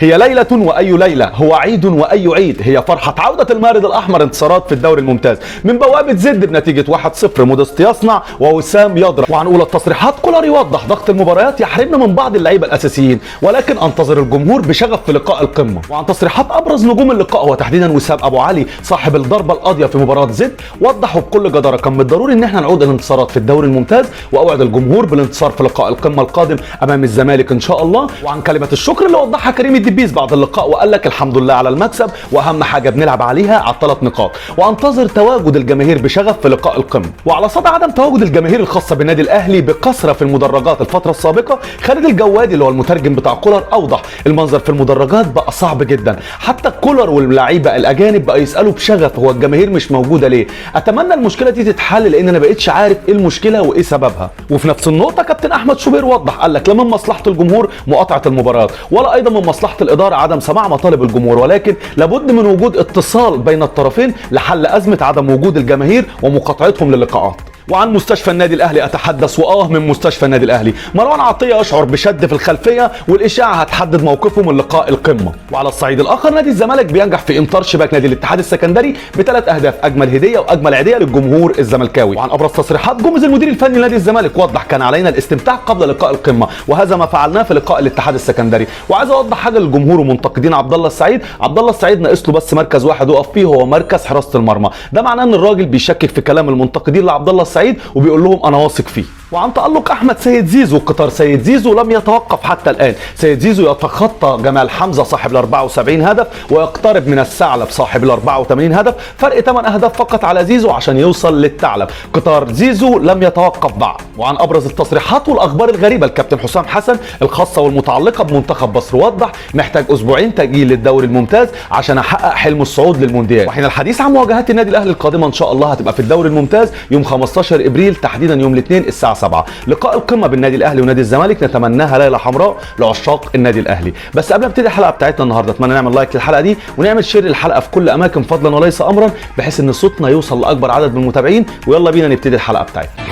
هي ليلة وأي ليلة، هو عيد وأي عيد، هي فرحة عودة المارد الأحمر انتصارات في الدوري الممتاز من بوابة زد بنتيجة 1-0. مودست يصنع ووسام يضرب. وعن أولى التصريحات كولر يوضح ضغط المباريات يحرمنا من بعض اللعيبة الأساسيين، ولكن أنتظر الجمهور بشغف في لقاء القمة. وعن تصريحات أبرز نجوم اللقاء وتحديدا وسام أبو علي صاحب الضربة القاضية في مباراة زد، وضحوا بكل جدارة كان من الضروري إن احنا نعود الانتصارات في الدوري الممتاز، وأوعد الجمهور بالانتصار في لقاء القمة القادم أمام الزمالك إن شاء الله. وعن كلمة الشكر اللي وضحها كريم الدبيس بعد اللقاء وقال لك الحمد لله على المكسب، واهم حاجه بنلعب عليها على ال3 نقاط، وانتظر تواجد الجماهير بشغف في لقاء القمه. وعلى صدى عدم تواجد الجماهير الخاصه بالنادي الاهلي بكثره في المدرجات الفتره السابقه، خالد الجوادي اللي هو المترجم بتاع كولر اوضح المنظر في المدرجات بقى صعب جدا، حتى كولر واللعيبه الاجانب بقى يسالوا بشغف هو الجماهير مش موجوده ليه. اتمنى المشكله دي تتحل لان انا بقيتش عارف ايه المشكله وايه سببها. وفي نفس النقطه كابتن احمد شوبير وضح قال لك لا من مصلحه الجمهور مقاطعه المباريات، ولا ايضا من مصلحه الاداره عدم سماع مطالب الجمهور، ولكن لابد من وجود اتصال بين الطرفين لحل ازمه عدم وجود الجماهير ومقاطعتهم للقاءات. وعن مستشفى النادي الاهلي اتحدث، من مستشفى النادي الاهلي مروان عطيه يشعر بشد في الخلفيه، والاشاعه هتحدد موقفه من لقاء القمه. وعلى الصعيد الاخر نادي الزمالك بينجح في امطار شباك نادي الاتحاد السكندري ب3 اهداف، اجمل هديه واجمل عيديه للجمهور الزملكاوي. وعن ابرز تصريحات جوميز المدير الفني لنادي الزمالك وضح كان علينا الاستمتاع قبل لقاء القمه، وهذا ما فعلناه في لقاء الاتحاد السكندري. وعايز اوضح حاجه للجمهور ومنتقدين عبد الله السعيد، عبد الله السعيد ناقص له بس مركز واحد يقف فيه، هو مركز حراسه المرمى. ده معناه ان الراجل بيشكك في كلام المنتقدين لعبد الله السعيد وبيقول لهم انا واثق فيه. وعن تألق احمد سيد زيزو، قطار سيد زيزو لم يتوقف حتى الان، سيد زيزو يتخطى جمال حمزه صاحب ال 74 هدف ويقترب من الثعلب صاحب ال 84 هدف، فرق 8 اهداف فقط على زيزو عشان يوصل للثعلب. قطار زيزو لم يتوقف بعد. وعن ابرز التصريحات والاخبار الغريبه الكابتن حسام حسن الخاصه والمتعلقه بمنتخب مصر، وضح محتاج اسبوعين تاجيل للدوري الممتاز عشان احقق حلم الصعود للمونديال. وحين الحديث عن مواجهات النادي الاهلي القادمه ان شاء الله هتبقى في الدوري الممتاز يوم 15 ابريل تحديدا يوم الاثنين الساعه 7. لقاء القمه بين النادي الاهلي ونادي الزمالك نتمناها ليله حمراء لعشاق النادي الاهلي. بس قبل ما ابتدي الحلقه بتاعتنا النهارده اتمنى نعمل لايك للحلقه دي ونعمل شير للحلقه في كل اماكن فضلا وليس امرا، بحيث ان صوتنا يوصل لاكبر عدد من المتابعين. ويلا بينا نبتدي الحلقه بتاعتنا.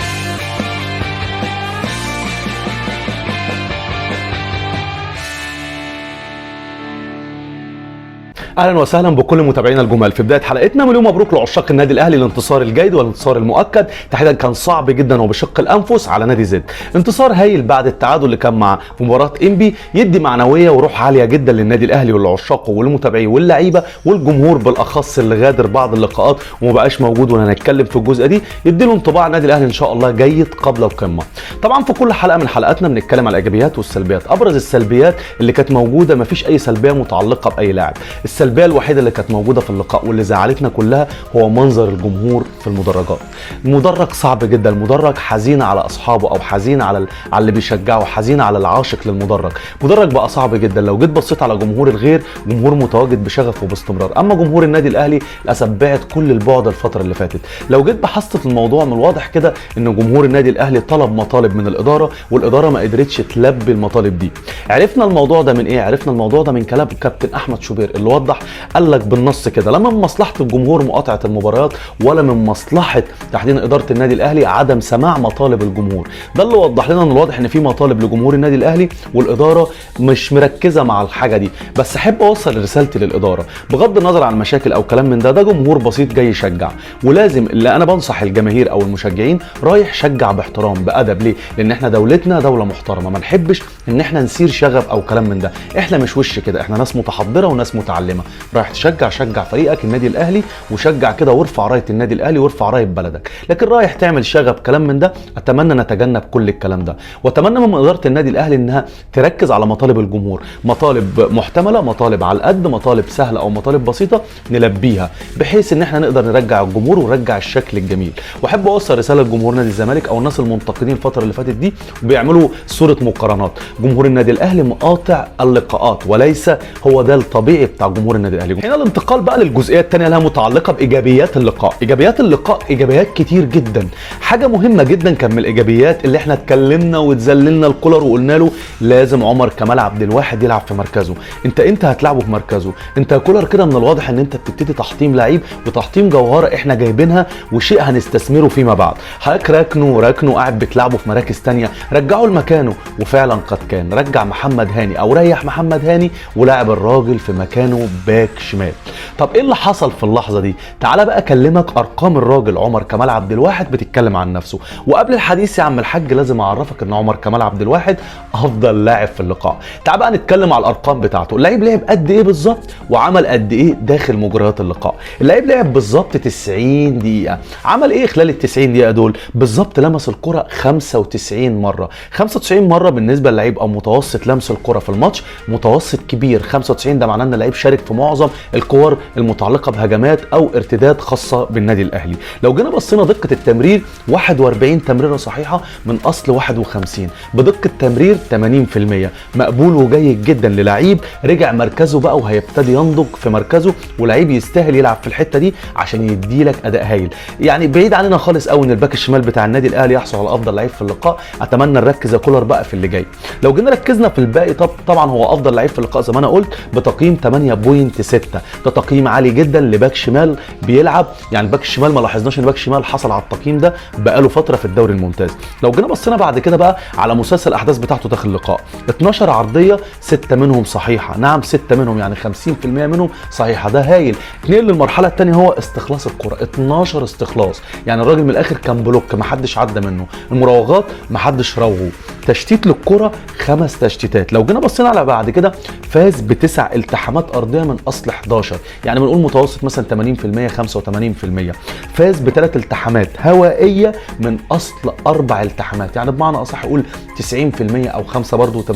اهلا وسهلا بكل متابعينا الجمال. في بدايه حلقتنا مليون مبروك لعشاق النادي الاهلي الانتصار الجيد والانتصار المؤكد، تحديدا كان صعب جدا وبشق الانفس على نادي زد. انتصار هايل بعد التعادل اللي كان مع مباراه انبي، يدي معنويه وروح عاليه جدا للنادي الاهلي ولعشاقه ولمتابعيه واللعيبه والجمهور بالاخص اللي غادر بعض اللقاءات وما بقاش موجود، وانا هنتكلم في الجزء دي يدي له انطباع النادي الاهلي ان شاء الله جيد قبل القمه. طبعا في كل حلقه من حلقاتنا بنتكلم على الايجابيات والسلبيات. ابرز السلبيات اللي كانت موجوده، مفيش اي سلبيه متعلقه باي لاعب. السلبيه الوحيده اللي كانت موجوده في اللقاء واللي زعلتنا كلها هو منظر الجمهور في المدرجات. المدرج صعب جدا، المدرج حزين على اصحابه او حزين على اللي بيشجعه، حزين على العاشق للمدرج. المدرج بقى صعب جدا. لو جيت بصيت على جمهور الغير، جمهور متواجد بشغف وباستمرار، اما جمهور النادي الاهلي للاسف بعد كل البعد الفتره اللي فاتت. لو جيت بحثت في الموضوع من الواضح كده ان جمهور النادي الاهلي طلب مطالب من الاداره والاداره ما قدرتش تلبي المطالب دي. عرفنا الموضوع ده من ايه؟ عرفنا الموضوع ده من كلام كابتن احمد شوبير اللي وضح قال لك بالنص كده لا من مصلحه الجمهور مقاطعه المباريات ولا من مصلحه تحديدا اداره النادي الاهلي عدم سماع مطالب الجمهور. ده اللي وضح لنا ان الواضح ان في مطالب لجمهور النادي الاهلي والاداره مش مركزه مع الحاجه دي. بس احب اوصل رسالتي للاداره بغض النظر عن مشاكل او كلام من ده جمهور بسيط جاي يشجع، ولازم اللي انا بنصح الجماهير او المشجعين رايح شجع باحترام بادب. ليه؟ لان احنا دولتنا دوله محترمه، ما نحبش ان احنا نسير شغب او كلام من ده. احنا مش وش كده، احنا ناس متحضره وناس متعلمه. رايح تشجع شجع فريقك النادي الاهلي وشجع كده وارفع رايه النادي الاهلي وارفع رايه بلدك. لكن رايح تعمل شغب كلام من ده، اتمنى نتجنب كل الكلام ده. واتمنى من اداره النادي الاهلي انها تركز على مطالب الجمهور، مطالب محتمله، مطالب على القد، مطالب سهله او مطالب بسيطه نلبيها بحيث ان احنا نقدر نرجع الجمهور ونرجع الشكل الجميل. واحب اوصل رساله لجمهور نادي الزمالك او الناس المنتقدين الفتره اللي فاتت دي وبيعملوا صوره مقارنات. جمهور النادي الاهلي مقاطع اللقاءات وليس هو ده الطبيعي بتاع جمهور جمهور النادي الاهلي. هنا الانتقال بقى للجزئيه الثانيه اللي متعلقه بايجابيات اللقاء. ايجابيات اللقاء ايجابيات كتير جدا. حاجه مهمه جدا كان من الايجابيات اللي احنا اتكلمنا واتذللنا الكولر وقلنا له لازم عمر كمال عبد الواحد يلعب في مركزه. انت هتلعبه في مركزه. انت يا كولر كده من الواضح ان انت بتبتدي تحطيم لعيب وتحطيم جوهره احنا جايبينها وشيء هنستثمره فيما بعد. حضرتك راكنه قاعد بتلعبه في مراكز ثانيه، رجعه لمكانه. وفعلا قد كان رجع محمد هاني او ريح محمد هاني ولعب الراجل في مكانه باك شمال. طب ايه اللي حصل في اللحظه دي؟ تعالى بقى اكلمك ارقام الراجل عمر كمال عبد الواحد بتتكلم عن نفسه. وقبل الحديث يا عم الحاج لازم اعرفك ان عمر كمال عبد الواحد افضل لاعب في اللقاء. تعال بقى نتكلم على الارقام بتاعته. اللعيب لعب قد ايه بالظبط وعمل قد ايه داخل مجريات اللقاء. اللعيب لعب بالظبط 90 دقيقه. عمل ايه خلال ال 90 دقيقه دول؟ بالظبط لمس الكره 95 مره. 95 مره بالنسبه للعيب او متوسط لمس الكره في الماتش متوسط كبير. 95 ده معناه ان اللعيب شارك في معظم الكور المتعلقه بهجمات او ارتداد خاصه بالنادي الاهلي. لو جينا بصينا دقه التمرير 41 تمريره صحيحه من اصل 51 بدقه تمرير 80%. مقبول وجيد جدا للعيب رجع مركزه بقى وهيبتدي ينضج في مركزه، ولعيب يستاهل يلعب في الحته دي عشان يديلك اداء هايل. يعني بعيد عننا خالص قوي ان الباك الشمال بتاع النادي الاهلي يحصل على افضل لعيب في اللقاء. اتمنى نركز يا كولر بقى في اللي جاي. لو جينا ركزنا في الباقي طبعا هو افضل لعيب في اللقاء زي ما انا قلت بتقييم 8.6. ده تقييم عالي جدا لباك شمال بيلعب. يعني الباك الشمال ما لاحظناش ان باك شمال حصل على التقييم ده بقاله فتره في الدوري الممتاز. لو جينا بصينا بعد كده بقى على مسلسل الاحداث بتاعته داخل اللقاء 12 عرضيه 6 منهم صحيحه. نعم 6 منهم يعني 50% منهم صحيحه. ده هايل. نقل للمرحله الثانيه هو استخلاص الكره 12 استخلاص. يعني الراجل من الاخر كان بلوك ما حدش عدى منه. المراوغات ما حدش راوغه. تشتيت للكره 5 تشتيتات. لو جينا بصينا على بعد كده فاز ب9 التحامات ارضيه من اصل 11. يعني بنقول متوسط مثلا 80% 85%. فاز ب3 التحامات هوائيه من اصل 4 التحامات. يعني بمعنى اصح اقول 90% او 5 برضه 80%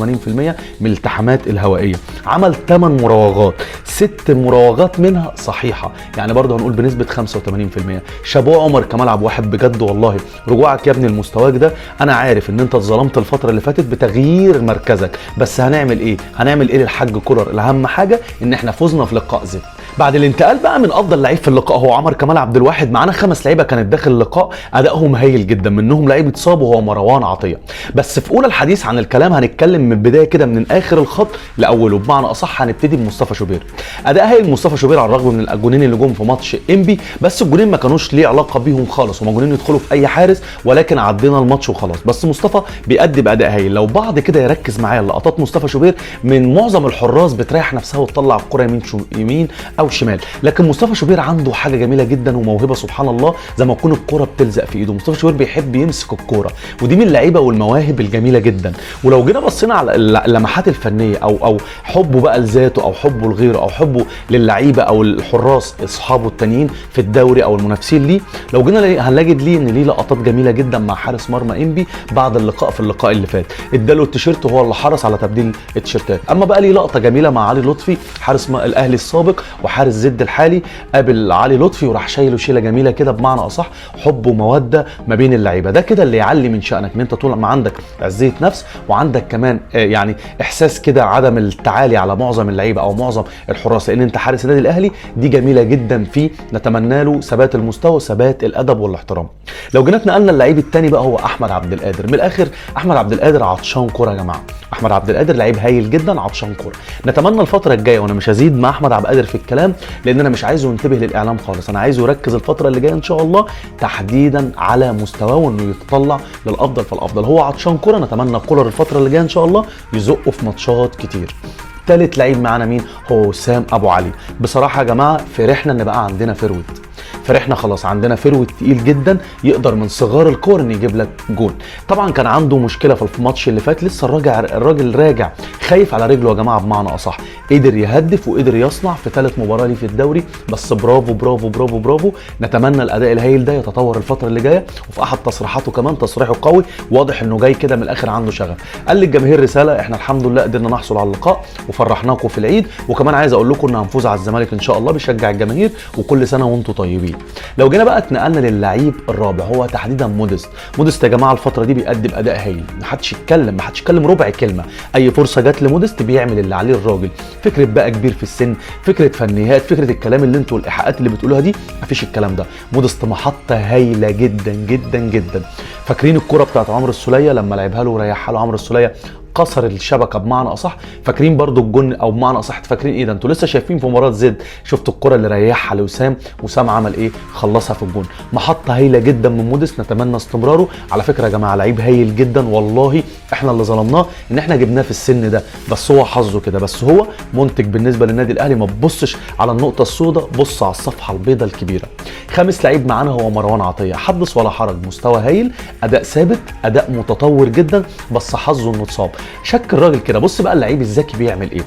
من الالتحامات الهوائيه. عمل 8 مراوغات 6 مراوغات منها صحيحه. يعني برضه هنقول بنسبه 85%. شابوه عمر كمال عبد الواحد بجد والله. رجوعك يا ابني لمستواك ده. انا عارف ان انت اتظلمت الفتره اللي فاتت بتغيير مركزك، بس هنعمل ايه للحاج كولر؟ الاهم حاجه ان احنا فزنا في لقاء زد. بعد الانتقال بقى من افضل لعيب في اللقاء هو عمر كمال عبد الواحد. معانا 5 لعيبه كانت داخل اللقاء ادائهم هايل جدا. منهم لعيب اتصاب وهو مروان عطيه. بس في اولى الحديث عن الكلام هنتكلم من البدايه كده من اخر الخط لاوله. بمعنى اصح هنبتدي بمصطفى شوبير. اداء هايل مصطفى شوبير على الرغم من الجونين اللي جم في ماتش انبي، بس الجونين ما كانوش ليه علاقه بيهم خالص. هما جونين يدخلوا في اي حارس ولكن عدينا الماتش وخلاص. بس مصطفى بيأدي باداء هايل. لو بعض كده يركز معايا لقطات مصطفى شوبير من معظم الحراس بتريح نفسها وتطلع الكره يمين او شمال، لكن مصطفى شوبير عنده حاجه جميله جدا وموهبه سبحان الله زي ما تكون الكره بتلزق في ايده. مصطفى شوبير بيحب يمسك الكوره ودي من اللعيبه والمواهب الجميله جدا. ولو جينا بصينا على اللمحات الفنيه او حبه بقى لذاته او حبه لغيره او حبه للعيبه او الحراس اصحابه التانيين في الدوري او المنافسين ليه، لو جينا هنلاقي ليه ان ليه لقطات جميله جدا مع حارس مرمى انبي بعد اللقاء في اللقاء اللي فات. اداله التيشيرت وهو اللي حرص على تبديل التيشيرتات. اما بقى ليه لقطه جميله مع علي لطفي حارس الاهلي السابق وحارس زد الحالي. قابل علي لطفي وراح شايله شيله جميله كده. بمعنى اصح حب وموده ما بين اللعيبه. ده كده اللي يعلي من شانك ان انت طول ما عندك عزيه نفس وعندك كمان يعني احساس كده عدم التعالي على معظم اللعيبه او معظم الحراس، لان انت حارس النادي الاهلي. دي جميله جدا فيه. نتمنى له ثبات المستوى ثبات الادب والاحترام. لو جينا اتنقلنا اللعيب الثاني بقى هو احمد عبد القادر. من الاخر احمد عبد القادر عطشان كوره يا جماعه. احمد عبد القادر لعيب هايل جدا عطشان كوره. نتمنى الفتره الجايه وانا مش هزيد مع احمد عبد القادر في الكلام لان انا مش عايزه ينتبه للاعلام خالص. انا عايزه يركز الفتره اللي جايه ان شاء الله تحديدا على مستواه وانه يتطلع للافضل فالافضل. هو عطشان كوره. نتمنى كولر الفتره اللي جايه ان شاء الله يزقه في ماتشات كتير. ثالث لعيب معانا مين؟ هو وسام ابو علي. بصراحه يا جماعه فرحنا ان بقى عندنا فيرود. فرحنا خلاص عندنا فيرود تقيل جدا يقدر من صغار الكور ان يجيب لك جول. طبعا كان عنده مشكله في الماتش اللي فات. لسه الراجل راجع خايف على رجله يا جماعه. بمعنى اصح قدر يهدف وقدر يصنع في 3 مباريات ليه في الدوري. بس برافو برافو برافو برافو. نتمنى الاداء الهايل ده يتطور الفتره اللي جايه. وفي احد تصريحاته كمان تصريحه قوي واضح انه جاي كده من الاخر عنده شغف. قال للجماهير رساله احنا الحمد لله قدرنا نحصل على اللقاء وفرحناكم في العيد. وكمان عايز اقول لكم ان هنفوز على الزمالك ان شاء الله. بيشجع الجماهير وكل سنه وانتم طيبين. فيه. لو جينا بقى اتنقلنا للعيب الرابع هو تحديدا موديست. موديست يا جماعه الفتره دي بيقدم اداء هايل، محدش يتكلم ربع كلمه، اي فرصه جت لموديست بيعمل اللي عليه الراجل. فكره بقى كبير في السن، فكره فنيات، فكره الكلام اللي انتوا الايحاءات اللي بتقولوها دي، مفيش الكلام ده. موديست محطه هايله جدا جدا جدا. فاكرين الكره بتاعت عمرو السوليه لما لعبها له وريحها له عمرو السوليه كسر الشبكه بمعنى اصح؟ فاكرين برضو الجون، او بمعنى اصح فاكرين ايه ده؟ انتوا لسه شايفين في مباراه زد شفتوا الكره اللي ريحها لوسام، وسام عمل ايه؟ خلصها في الجون. محطه هايله جدا من موديست، نتمنى استمراره. على فكره يا جماعه لعيب هايل جدا، والله احنا اللي ظلمناه ان احنا جبناه في السن ده، بس هو حظه كده، بس هو منتج بالنسبه للنادي الاهلي. ما تبصش على النقطه السوداء، بص على الصفحه البيضاء الكبيره. خامس لعيب معانا هو مروان عطيه، حدث ولا حرج، مستوى هايل، اداء ثابت، اداء متطور جدا، بس حظه انه اتصاب. شك الراجل كده. بص بقى اللعيب الذكي بيعمل ايه؟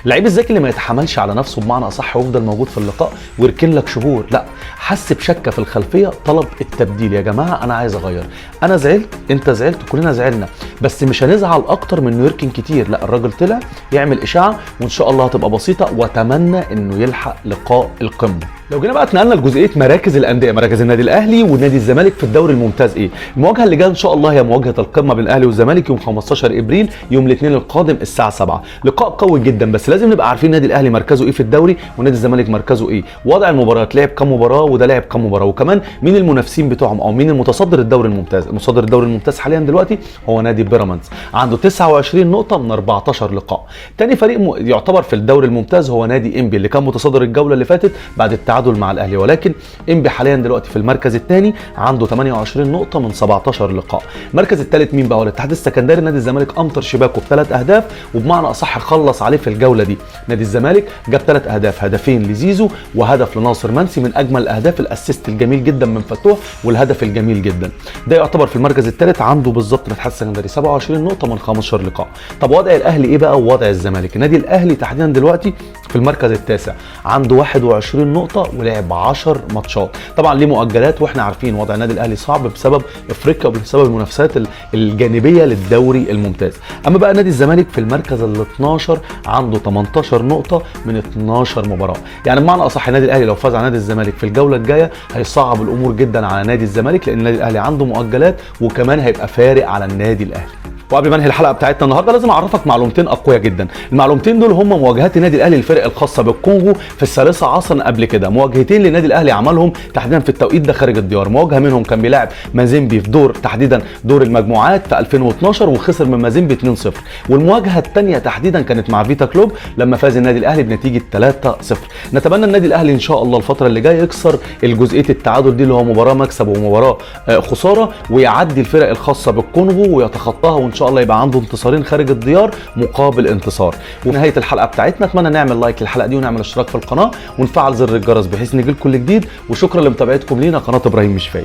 اللعيب الذكي اللي ما يتحملش على نفسه بمعنى اصح ويفضل موجود في اللقاء ويركن لك شهور، لا، حس بشكه في الخلفيه، طلب التبديل. يا جماعه انا عايز اغير، انا زعلت، انت زعلت، كلنا زعلنا، بس مش هنزعل اكتر من انه يركن كتير. لا، الراجل طلع يعمل اشاعه وان شاء الله هتبقى بسيطه، واتمنى انه يلحق لقاء القمه. لو جينا بقى اتنقلنا لجزئيه مراكز الانديه، مراكز النادي الاهلي ونادي الزمالك في الدوري الممتاز ايه؟ المواجهه اللي جايه ان شاء الله هي مواجهه القمه بين الاهلي والزمالك يوم 15 ابريل، يوم الاثنين القادم الساعه 7. لقاء قوي جدا، بس لازم نبقى عارفين النادي الاهلي مركزه ايه في الدوري ونادي الزمالك مركزه ايه، وضع المباريات، لعب كام مباراه وده لعب كام مباراه، وكمان مين المنافسين بتوعهم او مين المتصدر الدوري الممتاز. المتصدر الدوري الممتاز حاليا دلوقتي هو نادي بيراميدز، عنده 29 نقطه من 14 لقاء. تاني فريق يعتبر في الدوري الممتاز هو نادي انبي اللي كان متصدر الجوله اللي فاتت بعد التعادل مع الاهلي، ولكن انبي حاليا دلوقتي في المركز الثاني عنده 28 نقطه من 17 لقاء. المركز الثالث مين بقى؟ هو الاتحاد السكندري. نادي الزمالك امطر شباكه بثلاث اهداف، وبمعنى اصح خلص عليه في الجوله دي. نادي الزمالك جاب 3 اهداف، هدفين لزيزو وهدف لناصر منسي، من اجمل الاهداف، الاسيست الجميل جدا من فتوح والهدف الجميل جدا. ده يعتبر في المركز الثالث، عنده بالظبط الاتحاد السكندري 27 نقطه من 15 لقاء. طب وضع الاهلي ايه بقى ووضع الزمالك؟ النادي الاهلي تحديدا دلوقتي في المركز التاسع، عنده 21 نقطه ولعب 10 ماتشات. طبعا ليه مؤجلات، واحنا عارفين وضع النادي الاهلي صعب بسبب افريقيا وبسبب المنافسات الجانبيه للدوري الممتاز. اما بقى نادي الزمالك في المركز ال 12 عنده 18 نقطه من 12 مباراه. يعني بمعنى اصح النادي الاهلي لو فاز على نادي الزمالك في الجوله الجايه هيصعب الامور جدا على نادي الزمالك، لان النادي الاهلي عنده مؤجلات وكمان هيبقى فارق على النادي الاهلي. وقبل ما انهي الحلقه بتاعتنا النهارده لازم اعرفك معلومتين اقوياء جدا. المعلومتين دول هم مواجهات النادي الاهلي للفرق الخاصه بالكونغو في الثالثه عصرا قبل كده، مواجهتين للنادي الاهلي عملهم تحديدا في التوقيت ده خارج الديار. مواجهه منهم كان بيلاعب مازيمبي في دور تحديدا دور المجموعات في 2012 وخسر من مازيمبي 2-0، والمواجهه الثانيه تحديدا كانت مع فيتا كلوب لما فاز النادي الاهلي بنتيجه 3-0. نتمنى النادي الاهلي ان شاء الله الفتره اللي جايه يكسر الجزئيه التعادل دي اللي هو مباراه مكسب ومباراه خساره، ويعدي الفرق الخاصه بالكونغو ويتخطاها، وان شاء الله يبقى عنده انتصارين خارج الديار مقابل انتصار. ونهايه الحلقه بتاعتنا اتمنى نعمل لايك للحلقه دي ونعمل اشتراك في القناه ونفعل زر الجرس بحيث نجيلكم كل جديد. وشكرا لمتابعتكم لينا قناه ابراهيم مشفاي.